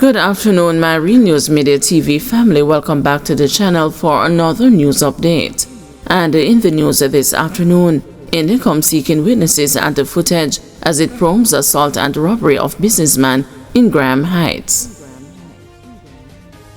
Good afternoon, my Real News Media TV family. Welcome back to the channel for another news update. And in the news this afternoon, Indicom seeking witnesses and the footage as it probes assault and robbery of businessman in Graham Heights.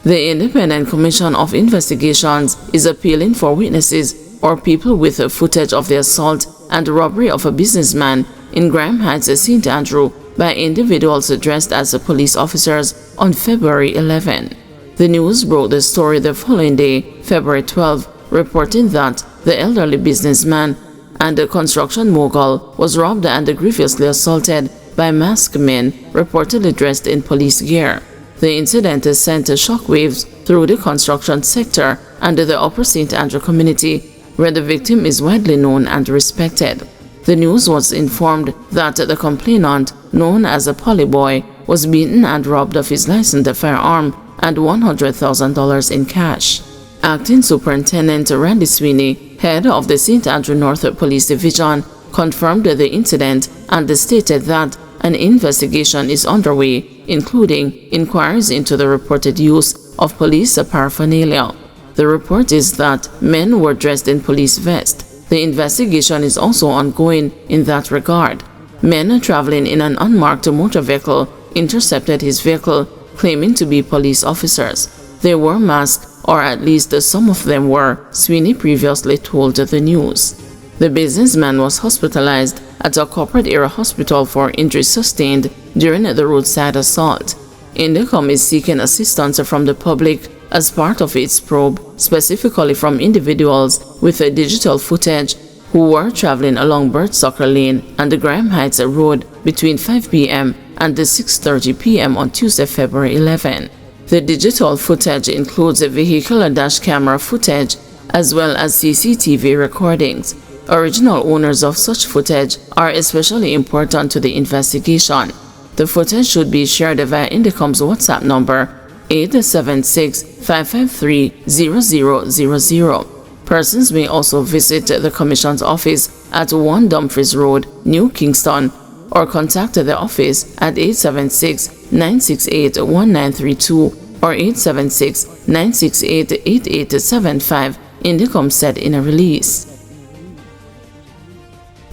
The Independent Commission of Investigations is appealing for witnesses or people with footage of the assault and robbery of a businessman in Graham Heights, St. Andrew, by individuals dressed as police officers on February 11. The news broke the story the following day, February 12, reporting that the elderly businessman and the construction mogul was robbed and grievously assaulted by masked men reportedly dressed in police gear. The incident sent shockwaves through the construction sector and the Upper St. Andrew community, where the victim is widely known and respected. The news was informed that the complainant, known as a Polyboy, was beaten and robbed of his licensed firearm and $100,000 in cash. Acting Superintendent Randy Sweeney, head of the St. Andrew North Police Division, confirmed the incident and stated that an investigation is underway, including inquiries into the reported use of police paraphernalia. The report is that men were dressed in police vests. The investigation is also ongoing in that regard. Men traveling in an unmarked motor vehicle intercepted his vehicle, claiming to be police officers. They were masked, or at least some of them were, Sweeney previously told the news. The businessman was hospitalized at a corporate area hospital for injuries sustained during the roadside assault. Indicom is seeking assistance from the public as part of its probe, specifically from individuals with digital footage who were traveling along Birdsucker Lane and the Graham Heights Road between 5 p.m. and 6:30 p.m. on Tuesday, February 11. The digital footage includes vehicle dash camera footage as well as CCTV recordings. Original owners of such footage are especially important to the investigation. The footage should be shared via Indicom's WhatsApp number 876-553-0000. Persons may also visit the Commission's office at 1 Dumfries Road, New Kingston, or contact the office at 876-968-1932 or 876-968-8875, Indicom said in a release.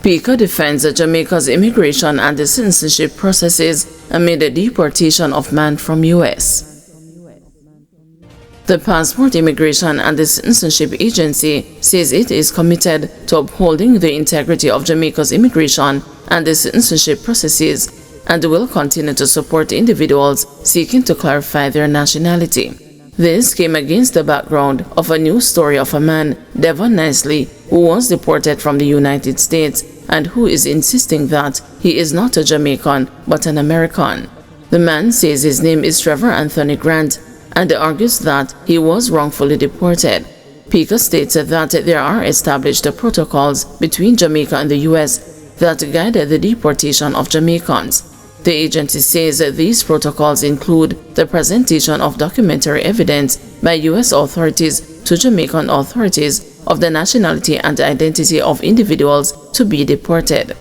PICA defends Jamaica's immigration and citizenship processes amid the deportation of man from U.S. The Passport, Immigration and Citizenship Agency says it is committed to upholding the integrity of Jamaica's immigration and citizenship processes and will continue to support individuals seeking to clarify their nationality. This came against the background of a news story of a man, Devon Nicely, who was deported from the United States and who is insisting that he is not a Jamaican but an American. The man says his name is Trevor Anthony Grant and argues that he was wrongfully deported. PICA states that there are established protocols between Jamaica and the U.S. that guide the deportation of Jamaicans. The agency says these protocols include the presentation of documentary evidence by U.S. authorities to Jamaican authorities of the nationality and identity of individuals to be deported.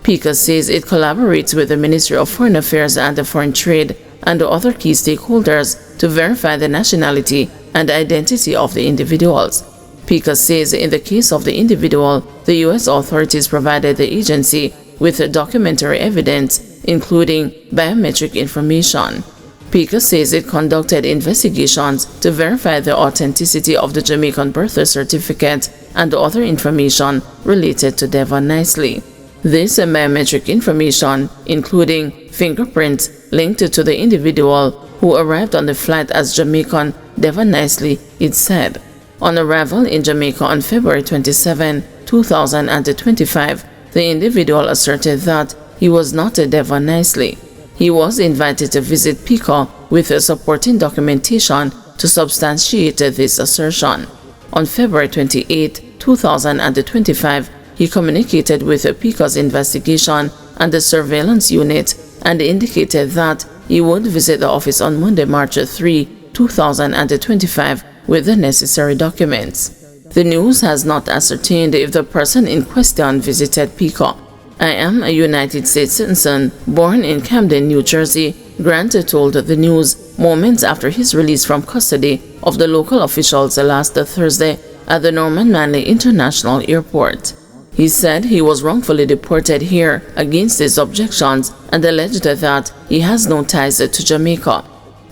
PICA says it collaborates with the Ministry of Foreign Affairs and Foreign Trade and other key stakeholders to verify the nationality and identity of the individuals. PICA says in the case of the individual, the U.S. authorities provided the agency with documentary evidence, including biometric information. PICA says it conducted investigations to verify the authenticity of the Jamaican birth certificate and other information related to Devon Nicely. This biometric information, including fingerprints linked to the individual who arrived on the flight as Jamaican Devon Nicely, it said. On arrival in Jamaica on February 27, 2025, the individual asserted that he was not a Devon Nicely. He was invited to visit PICA with supporting documentation to substantiate this assertion. On February 28, 2025, he communicated with PICA's investigation and the surveillance unit and indicated that he would visit the office on Monday, March 3, 2025 with the necessary documents. The news has not ascertained if the person in question visited PICA. I am a United States citizen born in Camden, New Jersey, Grant told the news moments after his release from custody of the local officials last Thursday at the Norman Manley International Airport. He said he was wrongfully deported here against his objections and alleged that he has no ties to Jamaica.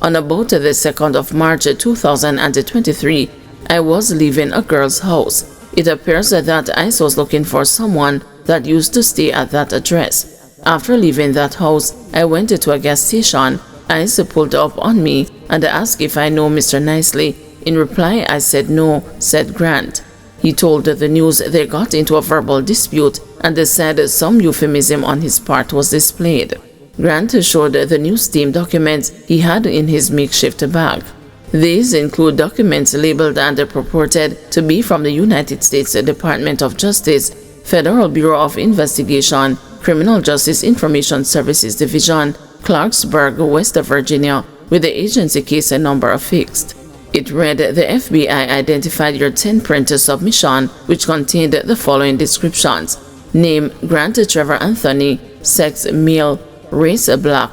On about the 2nd of March 2023, I was leaving a girl's house. It appears that ICE was looking for someone that used to stay at that address. After leaving that house, I went to a gas station. ICE pulled up on me and asked if I know Mr. Nicely. In reply, I said no, said Grant. He told the news they got into a verbal dispute and they said some euphemism on his part was displayed. Grant showed the news team documents he had in his makeshift bag. These include documents labeled and purported to be from the United States Department of Justice, Federal Bureau of Investigation, Criminal Justice Information Services Division, Clarksburg, West Virginia, with the agency case number affixed. It read, the FBI identified your 10-print submission, which contained the following descriptions. Name, Grant Trevor Anthony, sex, male, race, black,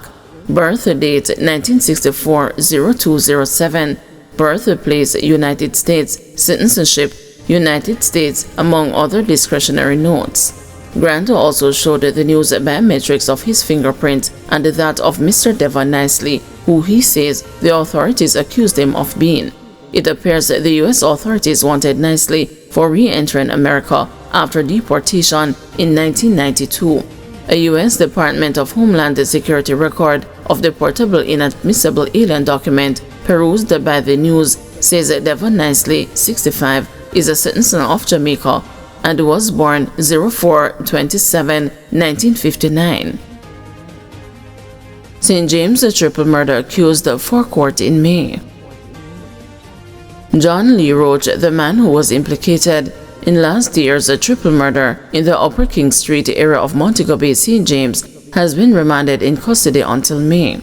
birth date, 1964-0207, birthplace, United States, citizenship, United States, among other discretionary notes. Grant also showed the news biometrics of his fingerprint and that of Mr. Devon Nicely, who he says the authorities accused him of being. It appears the U.S. authorities wanted Nicely for re-entering America after deportation in 1992. A U.S. Department of Homeland Security record of the portable inadmissible alien document perused by the news says Devon Nicely, 65, is a citizen of Jamaica and was born 04/27/1959. St. James triple murder accused for court in May. John Lee Roach, the man who was implicated in last year's triple murder in the Upper King Street area of Montego Bay, St. James, has been remanded in custody until May.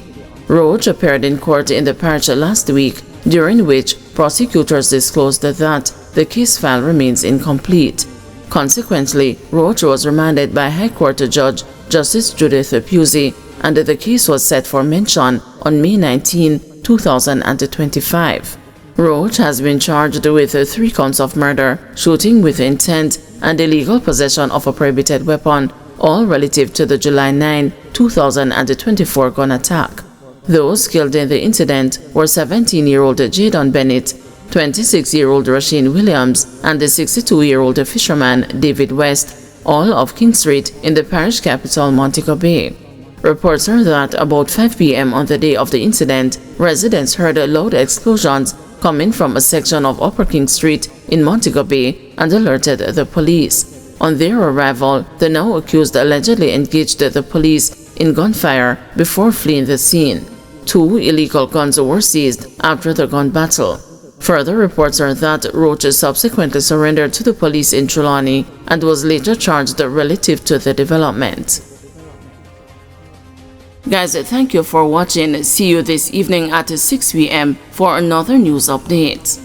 Roach appeared in court in the parish last week, during which prosecutors disclosed that the case file remains incomplete. Consequently, Roach was remanded by High Court Judge Justice Judith Pusey, and the case was set for mention on May 19, 2025. Roach has been charged with 3 counts of murder, shooting with intent, and illegal possession of a prohibited weapon, all relative to the July 9, 2024 gun attack. Those killed in the incident were 17-year-old Jadon Bennett, 26-year-old Rasheen Williams, and the 62-year-old fisherman David West, all of King Street in the parish capital Montego Bay. Reports are that about 5 p.m. on the day of the incident, residents heard loud explosions coming from a section of Upper King Street in Montego Bay and alerted the police. On their arrival, the now accused allegedly engaged the police in gunfire before fleeing the scene. 2 illegal guns were seized after the gun battle. Further reports are that Roach subsequently surrendered to the police in Trelawney and was later charged relative to the development. Guys, thank you for watching. See you this evening at 6 p.m. for another news update.